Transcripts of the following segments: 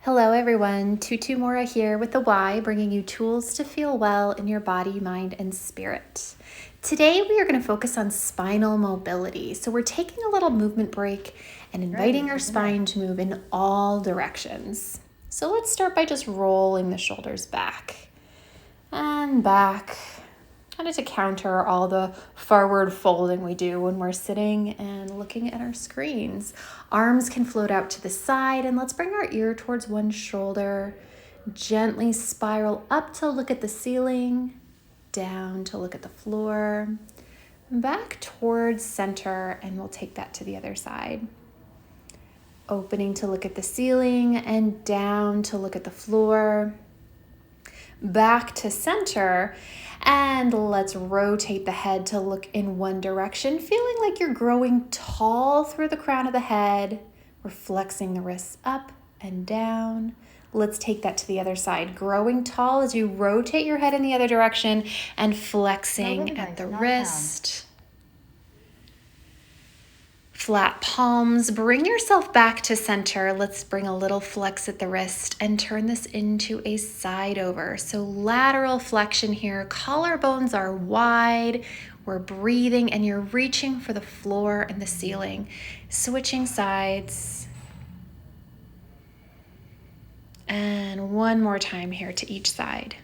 Hello everyone, Tutu Mora here with the Y, bringing you tools to feel well in your body, mind, and spirit. Today we are going to focus on spinal mobility. So we're taking a little movement break and inviting our spine to move in all directions. So let's start by just rolling the shoulders back and back, kind of to counter all the forward folding we do when we're sitting and looking at our screens. Arms can float out to the side, and let's bring our ear towards one shoulder. Gently spiral up to look at the ceiling, down to look at the floor, back towards center, and we'll take that to the other side. Opening to look at the ceiling and down to look at the floor, back to center, and let's rotate the head to look in one direction, feeling like you're growing tall through the crown of the head. We're flexing the wrists up and down. Let's take that to the other side, growing tall as you rotate your head in the other direction and flexing at the wrist. Flat palms, bring yourself back to center. Let's bring a little flex at the wrist and turn this into a side over. So lateral flexion here, collarbones are wide. We're breathing and you're reaching for the floor and the ceiling. Switching sides. And one more time here to each side.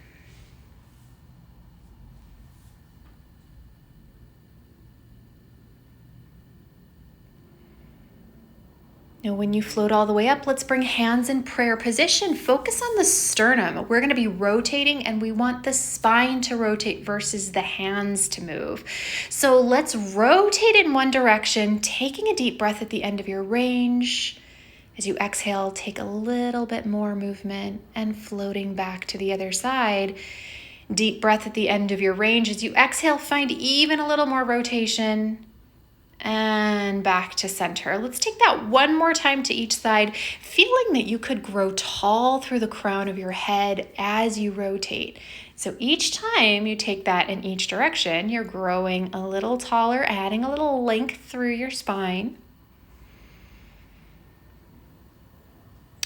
Now, when you float all the way up, let's bring hands in prayer position. Focus on the sternum. We're going to be rotating and we want the spine to rotate versus the hands to move. So let's rotate in one direction, taking a deep breath at the end of your range. As you exhale, take a little bit more movement and floating back to the other side. Deep breath at the end of your range. As you exhale, find even a little more rotation. And back to center. Let's take that one more time to each side, feeling that you could grow tall through the crown of your head as you rotate. So each time you take that in each direction, you're growing a little taller, adding a little length through your spine.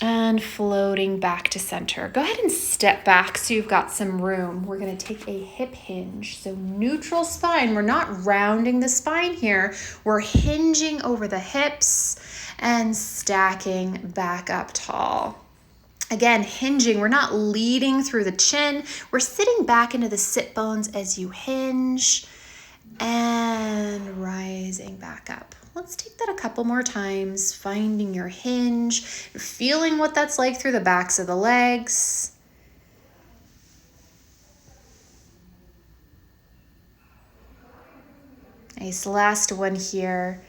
And floating back to center. Go ahead and step back so you've got some room. We're going to take a hip hinge. So neutral spine. We're not rounding the spine here. We're hinging over the hips and stacking back up tall. Again, hinging. We're not leading through the chin. We're sitting back into the sit bones as you hinge and rising back up. Let's take that a couple more times, finding your hinge, feeling what that's like through the backs of the legs. Nice, last one here.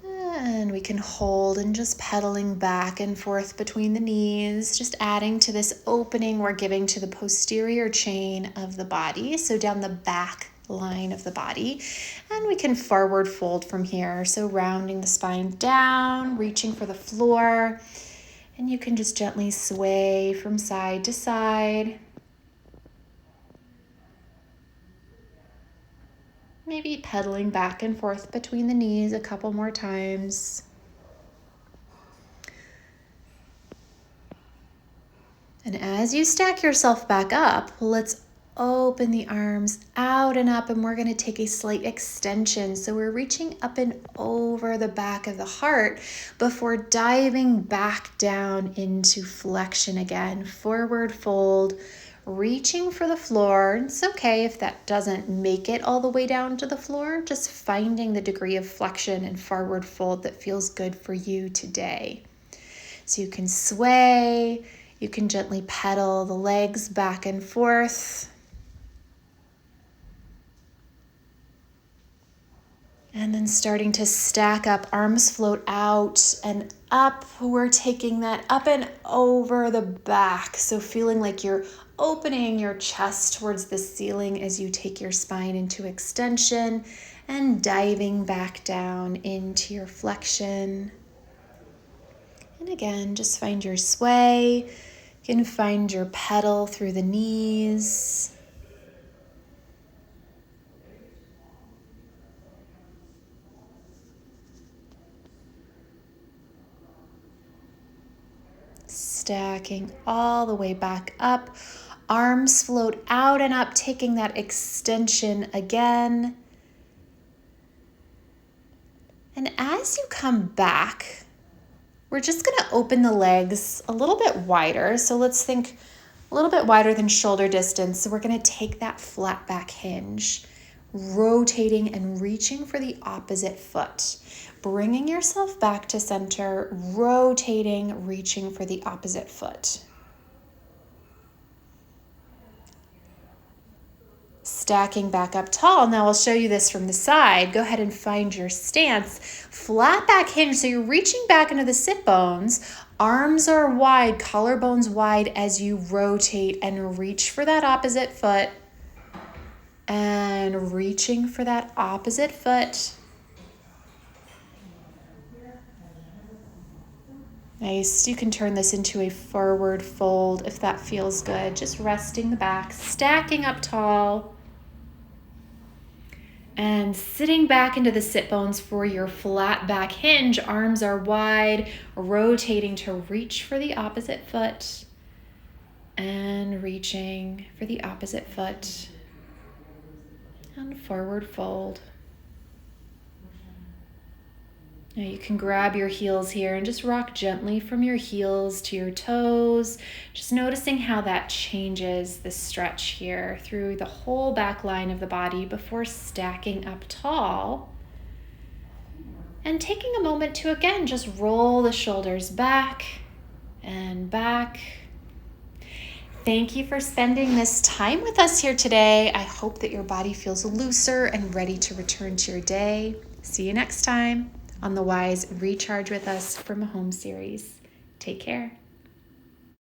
And we can hold and just pedaling back and forth between the knees, just adding to this opening we're giving to the posterior chain of the body, so down the back line of the body. And we can forward fold from here, so rounding the spine down, reaching for the floor, and you can just gently sway from side to side. Maybe pedaling back and forth between the knees a couple more times. And as you stack yourself back up, let's open the arms out and up, and we're going to take a slight extension. So we're reaching up and over the back of the heart before diving back down into flexion again. Forward fold, reaching for the floor. It's okay if that doesn't make it all the way down to the floor, just finding the degree of flexion and forward fold that feels good for you today. So you can sway, you can gently pedal the legs back and forth. And then starting to stack up, arms float out and up. We're taking that up and over the back. So feeling like you're opening your chest towards the ceiling as you take your spine into extension and diving back down into your flexion. And again, just find your sway. You can find your pedal through the knees. stacking all the way back up. Arms float out and up, taking that extension again. And as you come back, we're just going to open the legs a little bit wider. So let's think a little bit wider than shoulder distance. So we're going to take that flat back hinge, rotating and reaching for the opposite foot. Bringing yourself back to center, rotating, reaching for the opposite foot. Stacking back up tall. Now I'll show you this from the side. Go ahead and find your stance. Flat back hinge, so you're reaching back into the sit bones. Arms are wide, collarbones wide as you rotate and reach for that opposite foot. And reaching for that opposite foot. Nice. You can turn this into a forward fold if that feels good. Just resting the back, stacking up tall. And sitting back into the sit bones for your flat back hinge. Arms are wide, rotating to reach for the opposite foot. And reaching for the opposite foot. And forward fold. Now you can grab your heels here and just rock gently from your heels to your toes. Just noticing how that changes the stretch here through the whole back line of the body before stacking up tall. And taking a moment to, again, just roll the shoulders back and back. Thank you for spending this time with us here today. I hope that your body feels looser and ready to return to your day. See you next time on the Wise Recharge with Us from Home series. Take care.